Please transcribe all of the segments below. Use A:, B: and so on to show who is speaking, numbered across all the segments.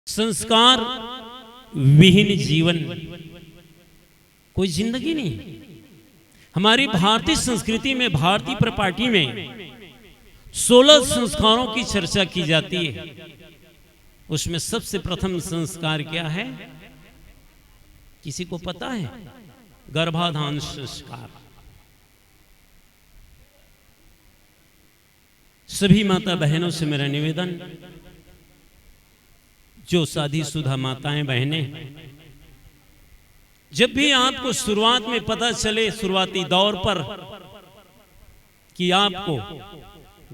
A: संस्कार विहीन जीवन कोई जिंदगी नहीं। हमारी भारतीय संस्कृति में, भारतीय परिपाटी में 16 संस्कारों की चर्चा की जाती है। उसमें सबसे प्रथम संस्कार क्या है, किसी को पता है? गर्भाधान संस्कार। सभी माता बहनों से मेरा निवेदन, जो शादीशुदा माताएं बहनें, जब भी आपको शुरुआत में पता चले, शुरुआती दौर पर, कि आपको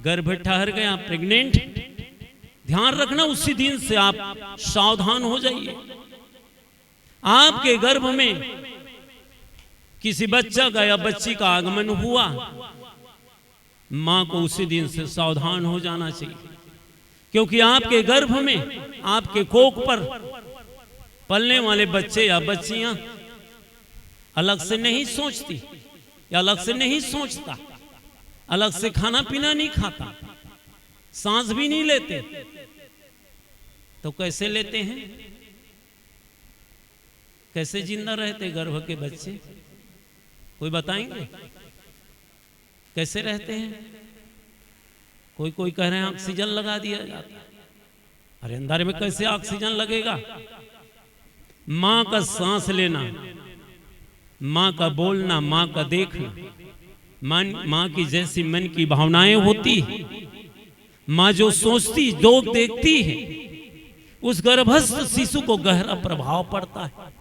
A: गर्भ ठहर गया, प्रेग्नेंट, ध्यान रखना उसी दिन से आप सावधान हो जाइए। आपके गर्भ में किसी बच्चा का या बच्ची का आगमन हुआ, मां को उसी दिन से सावधान हो जाना चाहिए, क्योंकि आपके गर्भ में, आपके कोख पर पलने वाले बच्चे या बच्चियां अलग से नहीं सोचती या अलग से नहीं सोचता, अलग से खाना पीना नहीं खाता, सांस भी नहीं लेते, तो कैसे लेते हैं? कैसे जिंदा रहते गर्भ के बच्चे? कोई बताएंगे कैसे रहते हैं? कोई कह रहे हैं ऑक्सीजन लगा दिया जाता है। अरे अंदर में कैसे ऑक्सीजन लगेगा? मां का सांस लेना, मां का बोलना, मां का देखना, मां की जैसी मन की भावनाएं होती है, मां जो सोचती, जो देखती है, उस गर्भस्थ शिशु को गहरा प्रभाव पड़ता है।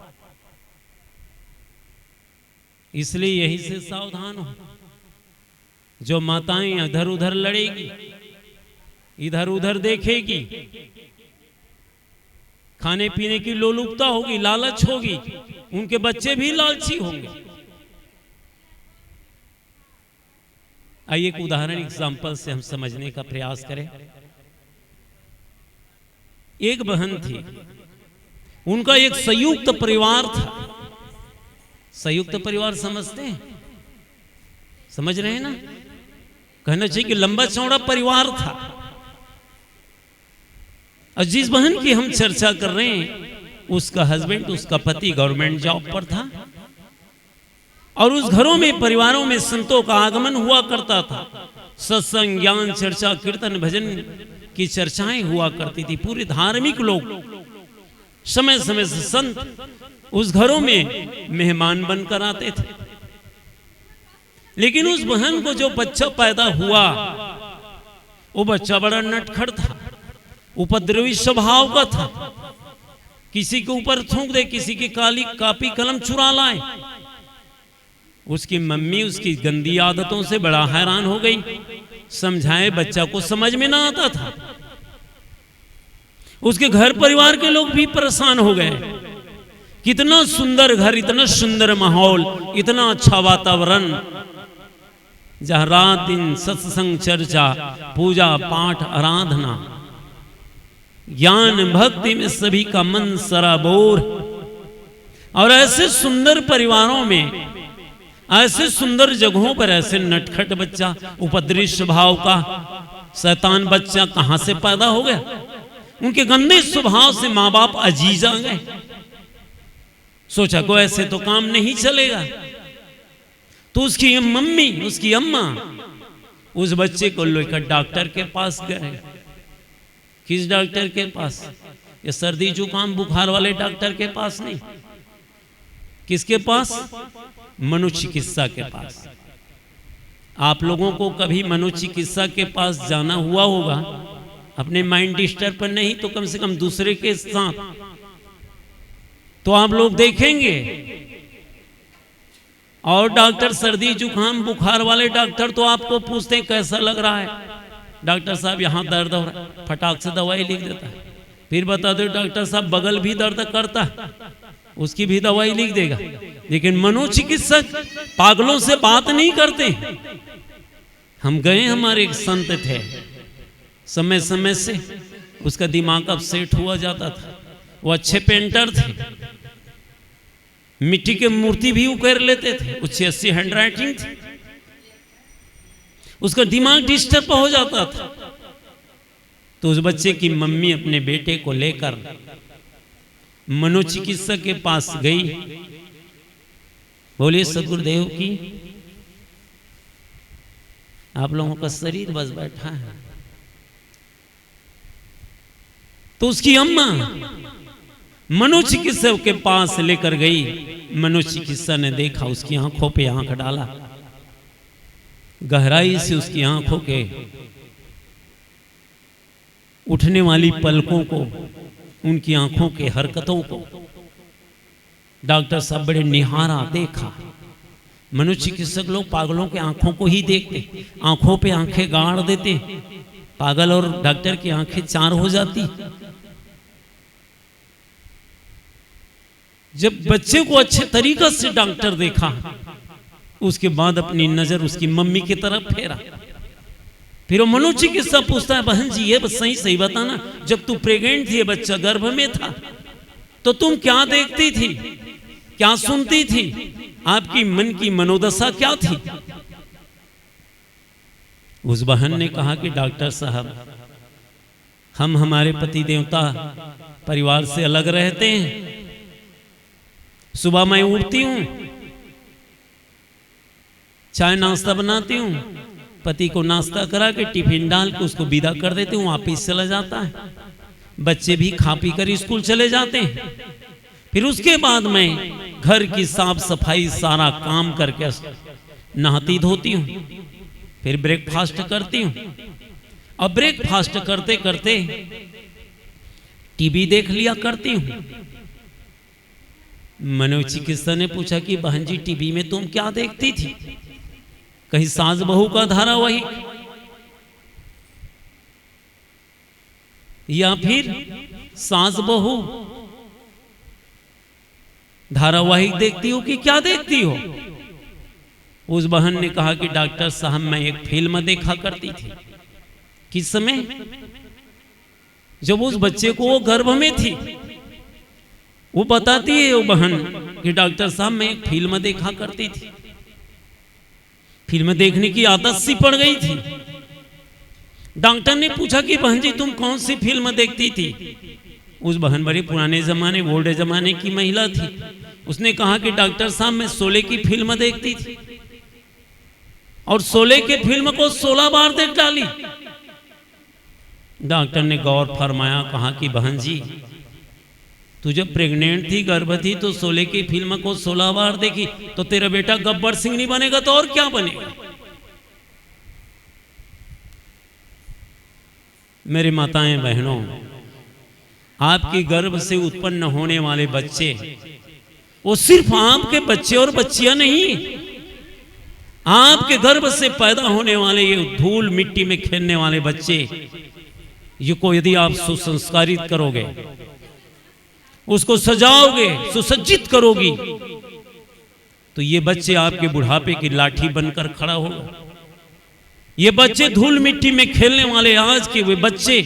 A: इसलिए यही से सावधान हो। जो माताएं इधर उधर लड़ेगी, इधर उधर देखेगी, खाने पीने की लोलुपता होगी, लालच होगी, उनके बच्चे भी लालची होंगे। आइए एक उदाहरण, एग्जाम्पल से हम समझने का प्रयास करें। एक बहन थी, उनका एक संयुक्त परिवार था। संयुक्त परिवार समझते हैं? समझ रहे हैं ना? कहना चाहिए कि लंबा चौड़ा परिवार था। और जिस बहन की हम चर्चा कर रहे हैं, उसका हस्बैंड, उसका पति गवर्नमेंट जॉब पर था, और उस घरों में, परिवारों में संतों का आगमन हुआ करता था। सत्संग, ज्ञान, चर्चा, कीर्तन, भजन की चर्चाएं हुआ करती थी। पूरे धार्मिक लोग समय समय से संत उस घरों में मेहमान बनकर आते थे। लेकिन उस बहन को जो बच्चा पैदा हुआ, वो बच्चा बड़ा नटखट था, उपद्रवी स्वभाव का था। किसी के ऊपर थूक दे, किसी की काली कापी कलम चुरा लाए। उसकी मम्मी उसकी गंदी आदतों से बड़ा हैरान हो गई। समझाए, बच्चा को समझ में ना आता था। उसके घर परिवार के लोग भी परेशान हो गए। कितना सुंदर घर, इतना सुंदर माहौल, इतना अच्छा वातावरण, जहां रात दिन सत्संग, चर्चा, पूजा पाठ, आराधना, ज्ञान भक्ति में सभी का मन सराबोर। और ऐसे सुंदर परिवारों में, ऐसे सुंदर जगहों पर ऐसे नटखट बच्चा, उपद्रवी स्वभाव का शैतान बच्चा कहां से पैदा हो गया? उनके गंदे स्वभाव से मां बाप अजीज आ गए। सोचा को ऐसे तो काम नहीं चलेगा। तो उसकी मम्मी, उसकी अम्मा उस बच्चे को लेकर डॉक्टर के पास गए। किस डॉक्टर के पास? ये सर्दी जुकाम बुखार वाले डॉक्टर के पास नहीं। किसके पास? मनोचिकित्सा के पास। आप लोगों को कभी मनोचिकित्सा के पास जाना हुआ होगा, अपने माइंड डिस्टर्ब पर नहीं तो कम से कम दूसरे के साथ, तो आप लोग देखेंगे। और डॉक्टर सर्दी जुकाम बुखार वाले डॉक्टर तो आपको पूछते हैं कैसा लग रहा है? डॉक्टर साहब यहाँ दर्द हो रहा है, फटाक से दवाई लिख देता है। फिर बता दो डॉक्टर साहब बगल भी दर्द करता है, उसकी भी दवाई लिख देगा। लेकिन मनोचिकित्सक पागलों से बात नहीं करते। हम गए, हमारे एक संत थे, समय समय से उसका दिमाग अपसेट हुआ जाता था। वो अच्छे पेंटर थे, मिट्टी के मूर्ति भी उकेर लेते थे, अच्छी अच्छी हैंडराइटिंग थी। उसका दिमाग डिस्टर्ब हो जाता था। तो उस बच्चे की मम्मी अपने बेटे को लेकर मनोचिकित्सक के पास गई, बोले सदगुरुदेव की आप लोगों का शरीर बस बैठा है। तो उसकी अम्मा मनोचिकित्सक के पास लेकर गई। मनोचिकित्सक ने देखा, उसकी आंखों पे आंख डाला, गहराई से उसकी आंखों के उठने वाली पलकों को, उनकी आंखों के हरकतों को डॉक्टर साहब बड़े निहारा देखा। मनोचिकित्सक लोग पागलों के आंखों को ही देखते, आंखों पे आंखें गाड़ देते, पागल और डॉक्टर की आंखें चार हो जाती। जब बच्चे को अच्छे तरीका से डॉक्टर देखा, उसके बाद अपनी नजर उसकी मम्मी की तरफ फेरा। फिर वो मनोचिकित्सक पूछता है, बहन जी ये बस सही सही बताना, जब तू प्रेग्नेंट थी, बच्चा गर्भ में था, तो तुम क्या देखती थी, क्या सुनती थी, आपकी मन की मनोदशा क्या थी? उस बहन ने कहा कि डॉक्टर साहब, हम हमारे पति देवता परिवार से अलग रहते हैं। सुबह मैं उठती हूं, चाय नाश्ता बनाती हूं, पति को नाश्ता करा के टिफिन डाल के उसको विदा कर देती हूँ, ऑफिस चला जाता है, बच्चे भी खा पी कर स्कूल चले जाते हैं। फिर उसके बाद मैं घर की साफ सफाई सारा काम करके नहाती धोती हूँ, फिर ब्रेकफास्ट करती हूँ। अब ब्रेकफास्ट करते करते टीवी देख लिया करती हूँ। मनोचिकित्सक ने पूछा कि बहन जी टीवी में तुम क्या देखती थी? कहीं सास बहू का धारावाहिक या फिर सास बहू धारावाहिक देखती हो कि क्या देखती हो? उस बहन ने कहा कि डॉक्टर साहब मैं एक फिल्म देखा करती थी। किस समय? जब उस बच्चे को वो गर्भ में थी। वो बताती है वो बहन कि डॉक्टर साहब मैं एक फिल्म देखा करती थी, फिल्म देखने की आदत सी पड़ गई थी। डॉक्टर ने पूछा कि बहन जी तुम कौन सी फिल्म देखती थी? उस बहन बड़े पुराने जमाने ओल्ड जमाने की महिला थी। उसने कहा कि डॉक्टर साहब मैं शोले की फिल्म देखती थी और शोले के फिल्म को 16 बार देख डाली। डॉक्टर ने गौर फरमाया, कहा कि बहन जी तू जब प्रेग्नेंट थी, गर्भ थी, तो शोले की फिल्म को 16 बार देखी, तो तेरा बेटा गब्बर सिंह नहीं बनेगा तो और क्या बनेगा? मेरी माताएं बहनों, आपके गर्भ से उत्पन्न होने वाले बच्चे वो सिर्फ आपके बच्चे और बच्चियां नहीं, आपके गर्भ से पैदा होने वाले ये धूल मिट्टी में खेलने वाले बच्चे, ये को यदि आप सुसंस्कारित करोगे, उसको सजाओगे, सुसज्जित करोगी, तो ये बच्चे आपके बुढ़ापे की लाठी बनकर खड़ा होगा। ये बच्चे धूल मिट्टी में खेलने वाले आज के वे बच्चे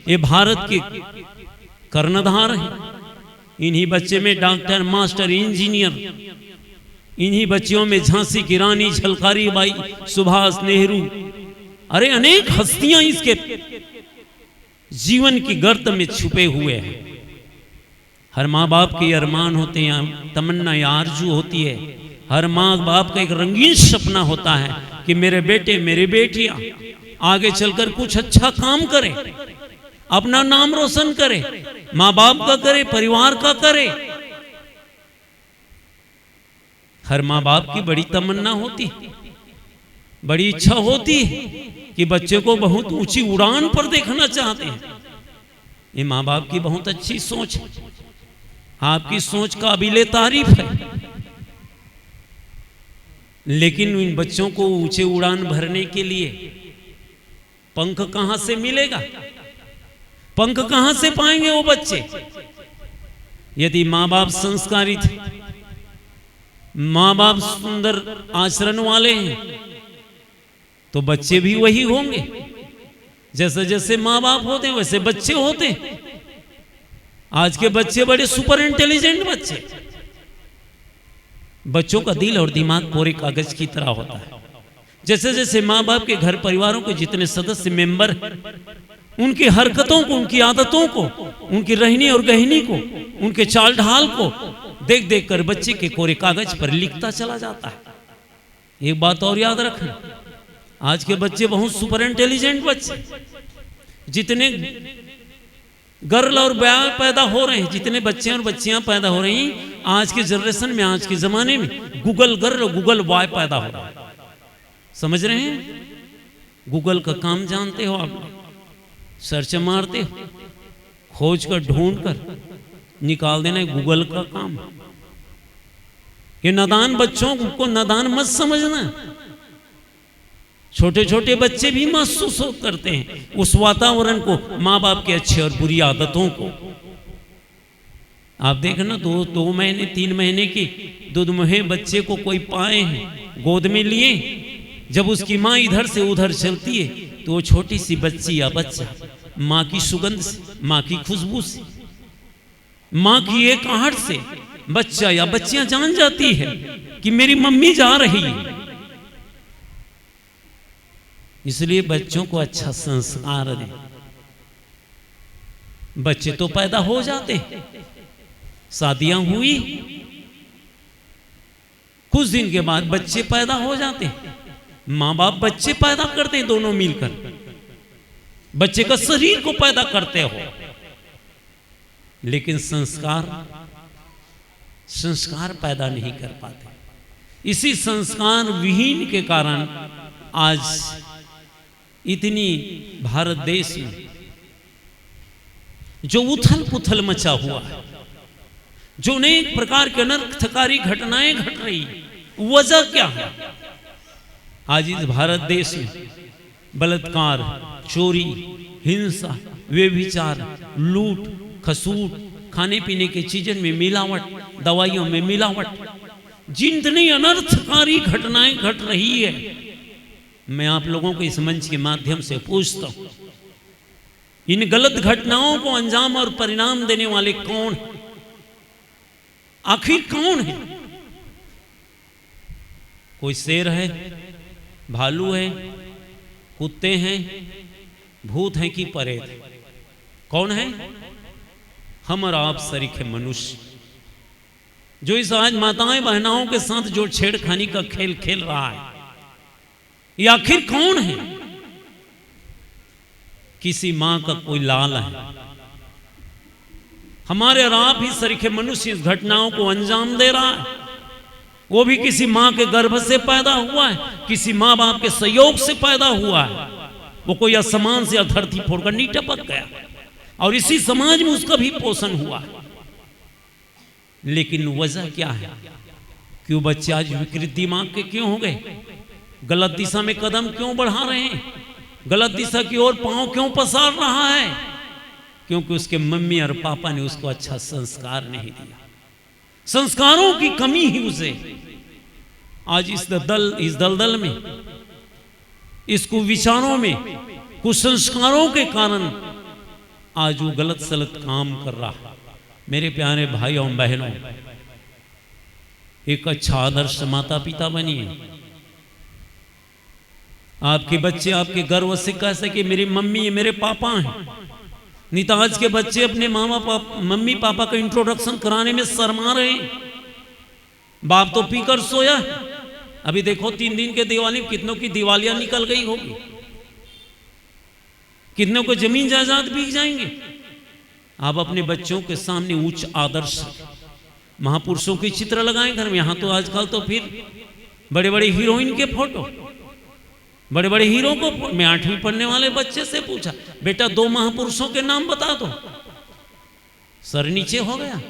A: ये भारत के कर्णधार हैं। इन्हीं बच्चे में डॉक्टर, मास्टर, इंजीनियर, इन्हीं बच्चियों में झांसी की रानी, झलकारी बाई, सुभाष, नेहरू, अरे अनेक हस्तियां इसके जीवन की गर्त में छुपे हुए हैं। हर माँ बाप के अरमान होते हैं, तमन्ना या आरजू होती है। हर माँ बाप का एक रंगीन सपना होता है कि मेरे बेटे मेरी बेटियां आगे चलकर कुछ अच्छा काम करें, अपना नाम रोशन करे, माँ बाप का करे, परिवार का करे। हर माँ बाप की बड़ी तमन्ना होती, बड़ी इच्छा होती है कि बच्चे को बहुत ऊंची उड़ान पर देखना चाहते हैं। ये माँ बाप की बहुत अच्छी सोच है, आपकी सोच काबिले तारीफ है। लेकिन इन बच्चों को ऊंचे उड़ान भरने के लिए पंख कहां से मिलेगा? पंख कहां से पाएंगे वो बच्चे? यदि माँ बाप संस्कारित, माँ बाप सुंदर आचरण वाले हैं, तो बच्चे भी वही होंगे। जैसे जैसे माँ बाप होते हैं वैसे बच्चे होते हैं। आज के बच्चे बड़े सुपर इंटेलिजेंट बच्चे। बच्चों का दिल और दिमाग कोरे कागज की तरह होता है। जैसे जैसे माँ बाप के घर परिवारों के जितने सदस्य मेंबर, उनकी हरकतों को, उनकी आदतों को, उनकी रहनी और गहनी को उनके चाल ढाल को देख देख कर बच्चे के कोरे कागज पर लिखता चला जाता है। एक बात और याद रखना, आज के बच्चे बहुत सुपर इंटेलिजेंट बच्चे, जितने गर्ल और बॉय पैदा हो रहे हैं, जितने बच्चे और बच्चियां पैदा हो रही हैं आज के जनरेशन में, आज के जमाने में, गूगल गर्ल और गूगल बॉय पैदा हो रहा है। समझ रहे हैं? गूगल का काम जानते हो आप, सर्च मारते हो, खोज कर ढूंढ कर निकाल देना गूगल का काम। ये नादान बच्चों को नादान मत समझना। छोटे छोटे बच्चे भी महसूस करते हैं उस वातावरण को, माँ बाप की अच्छी और बुरी आदतों को। आप देखना, 2 महीने 3 महीने की दुधमुहे बच्चे को कोई पाए हैं, गोद में लिए, जब उसकी माँ इधर से उधर चलती है तो वो छोटी सी बच्ची या बच्चा माँ की सुगंध से, माँ की खुशबू से, माँ की एक आहट से बच्चा या बच्चियां जान जाती है कि मेरी मम्मी जा रही है। इसलिए बच्चों को अच्छा संस्कार दें। बच्चे तो पैदा हो जाते, शादियां हुई, कुछ दिन के बाद बच्चे पैदा हो जाते, माँ बाप बच्चे पैदा करते हैं, दोनों मिलकर बच्चे का शरीर को पैदा करते हो, लेकिन संस्कार पैदा नहीं कर पाते। इसी संस्कार विहीन के कारण आज इतनी भारत देश में जो उथल पुथल मचा हुआ है, जो अनेक प्रकार के अनर्थकारी घटनाएं घट रही, वजह क्या है? आज इस भारत देश में बलात्कार, चोरी, हिंसा, व्यभिचार, लूट खसूट, खाने पीने की चीजों में मिलावट, दवाइयों में मिलावट, जितनी अनर्थकारी घटनाएं घट रही है, मैं आप लोगों को इस मंच के माध्यम से पूछता हूं, इन गलत घटनाओं को अंजाम और परिणाम देने वाले कौन? आखिर कौन है? कोई शेर है, भालू है, कुत्ते हैं, भूत हैं कि प्रेत? कौन है? हम और आप सरीखे मनुष्य, जो इस आज माताएं बहनाओं के साथ जो छेड़खानी का खेल खेल रहा है, ये आखिर कौन है? किसी मां का कोई लाल है। हमारे और आप ही सरीखे मनुष्य इस घटनाओं को अंजाम दे रहा है। वो भी किसी मां के गर्भ से पैदा हुआ है, किसी मां बाप के सहयोग से पैदा हुआ है। वो कोई आसमान से धरती फोड़कर नहीं टपक गया, और इसी समाज में उसका भी पोषण हुआ। लेकिन वजह क्या है? क्यों बच्चे आज विकृत दिमाग के क्यों हो गए? गलत दिशा में कदम क्यों बढ़ा रहे हैं? गलत दिशा की ओर पांव क्यों पसार रहा है? क्योंकि उसके मम्मी और पापा ने उसको अच्छा संस्कार नहीं दिया। संस्कारों की कमी ही उसे आज इस दलदल में, इस कुविचारों में, कुछ संस्कारों के कारण आज वो गलत सलत काम कर रहा है। मेरे प्यारे भाइयों बहनों, एक अच्छा आदर्श माता पिता बनिए। आपके बच्चे आपके गर्व से कह सके मेरी मम्मी है, मेरे पापा हैं। नहीं तो आज के बच्चे अपने मम्मी पापा का इंट्रोडक्शन कराने में शर्मा रहे हैं। बाप तो पीकर सोया। अभी देखो 3 दिन के दिवाली, कितनों की दिवालियां निकल गई होगी, कितनों को जमीन जायदाद बिक जाएंगे। आप अपने बच्चों के सामने उच्च आदर्श महापुरुषों के चित्र लगाएं घर में। यहां तो आजकल तो फिर बड़े बड़े हीरोइन के फोटो, बड़े बड़े हीरो को। मैं 8वीं पढ़ने वाले बच्चे से पूछा, बेटा 2 महापुरुषों के नाम बता दो। सर नीचे हो गया।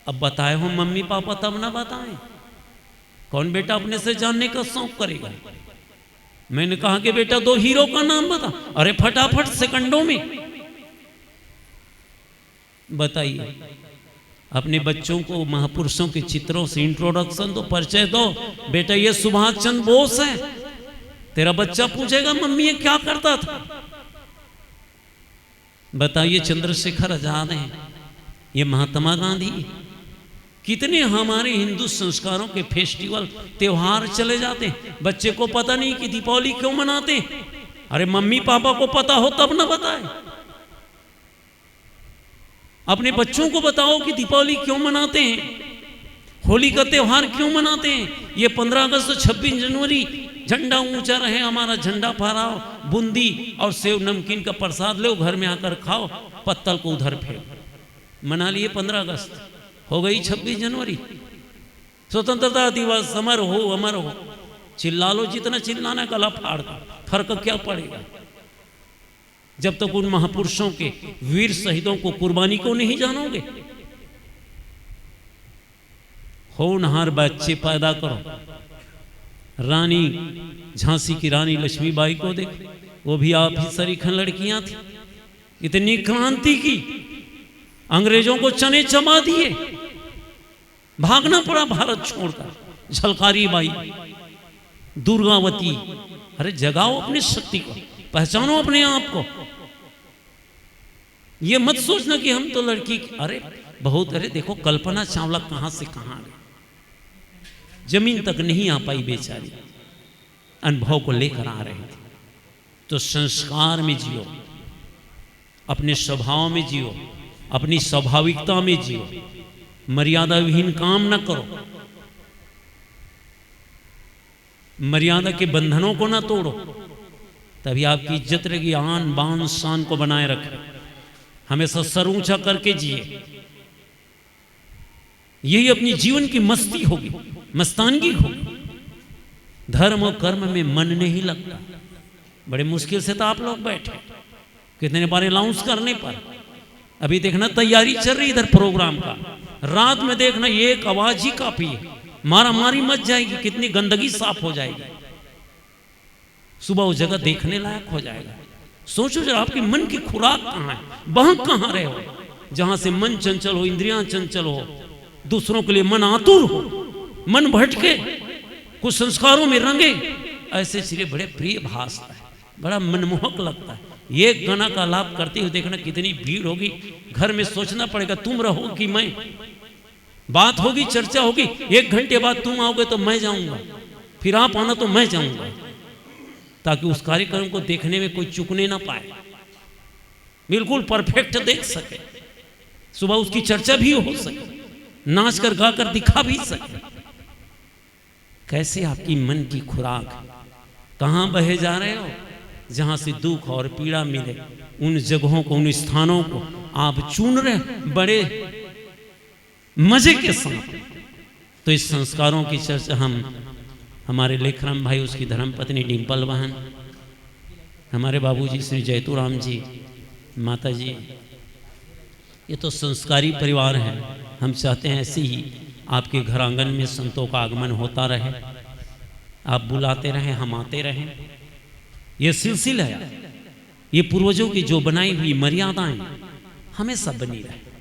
A: अब बताए हो मम्मी पापा तब ना बताएं, कौन बेटा अपने से जानने का शौक करेगा। मैंने कहा कि बेटा 2 हीरो का नाम बता। अरे फटाफट सेकंडों में बताइए। अपने बच्चों को महापुरुषों के चित्रों से इंट्रोडक्शन दो, परिचय दो। बेटा ये सुभाष चंद्र बोस है। तेरा बच्चा पूछेगा मम्मी ये क्या करता था? बताइए चंद्रशेखर आजाद हैं, ये महात्मा गांधी। कितने हमारे हिंदू संस्कारों के फेस्टिवल त्योहार चले जाते हैं, बच्चे को पता नहीं कि दीपावली क्यों मनाते। अरे मम्मी पापा को पता हो तब ना बताए। अपने बच्चों को बताओ कि दीपावली क्यों मनाते हैं, होली का त्योहार क्यों मनाते हैं। ये 15 अगस्त 26 जनवरी झंडा ऊंचा रहे, हमारा झंडा फहराओ, बूंदी और सेव नमकीन का प्रसाद लो, घर में आकर खाओ, पत्तल को उधर फेंक। मना लिए 15 अगस्त, हो गई 26 जनवरी, स्वतंत्रता दिवस, अमर हो अमर हो। चिल्ला लो जितना चिल्लाना, गला फाड़ दो, फर्क क्या पड़ेगा। जब तक उन महापुरुषों के वीर शहीदों को, कुर्बानी को नहीं जानोगे। होनहार बच्चे पैदा करो। रानी झांसी की रानी लक्ष्मीबाई को देखो, वो भी आप ही सरीखन लड़कियां थी। इतनी क्रांति की, अंग्रेजों को चने चबा दिए, भागना पड़ा भारत छोड़कर। झलकारी बाई, दुर्गावती, अरे जगाओ अपनी शक्ति को, पहचानो अपने आप को। ये मत सोचना कि हम तो लड़की, अरे बहुत, अरे देखो कल्पना चावला कहां से कहां गई, जमीन तक नहीं आ पाई बेचारी, अनुभव को लेकर आ रही थी। तो संस्कार में जियो, अपने स्वभाव में जियो, अपनी स्वाभाविकता में जियो, मर्यादा विहीन काम न करो, मर्यादा के बंधनों को ना तोड़ो, तभी आपकी इज्जत रहेगी। आन बान शान को बनाए रखे, हमेशा सर ऊंचा करके जिए, यही अपनी जीवन की मस्ती होगी, मस्तानगी होगी। धर्म और कर्म में मन नहीं लगता, बड़े मुश्किल से तो आप लोग बैठे, कितने बार अनाउंस करने पर। अभी देखना तैयारी चल रही इधर प्रोग्राम का, रात में देखना एक आवाज ही काफी है, मारा मारी मच जाएगी, कितनी गंदगी साफ हो जाएगी, सुबह वो जगह देखने लायक हो जाएगा। सोचो जरा आपके मन की खुराक कहाँ है, बहक कहाँ रहे हो, जहां से मन चंचल हो, इंद्रियां चंचल हो, दूसरों के लिए मन आतुर हो, मन भटके, कुछ संस्कारों में रंगे, ऐसे सिरे बड़े प्रिय भासता है, बड़ा मनमोहक लगता है। ये गाना का लाभ करते हुए देखना कितनी भीड़ होगी, घर में सोचना पड़ेगा तुम रहो कि मैं, बात होगी, चर्चा होगी, 1 घंटे बाद तुम आओगे तो मैं जाऊंगा, फिर आप आना तो मैं जाऊंगा, ताकि उस कार्यक्रम को देखने में कोई चूकने ना पाए, बिल्कुल परफेक्ट देख सके, सुबह उसकी चर्चा भी हो सके, नाच कर गा कर दिखा भी सके। कैसे आपकी मन की खुराक, कहां बहे जा रहे हो, जहां से दुख और पीड़ा मिले, उन जगहों को, उन स्थानों को आप चुन रहे बड़े मजे के साथ। तो इस संस्कारों की चर्चा हम, हमारे लेखराम भाई, उसकी धर्मपत्नी डिम्पल बहन, हमारे बाबूजी श्री जयतुराम जी, माता जी, ये तो संस्कारी परिवार है। हम चाहते हैं ऐसे ही आपके घर आंगन में संतों का आगमन होता रहे, आप बुलाते रहें, हम आते रहें। ये सिलसिला है, ये पूर्वजों की जो बनाई हुई मर्यादाएं हमेशा बनी रहे।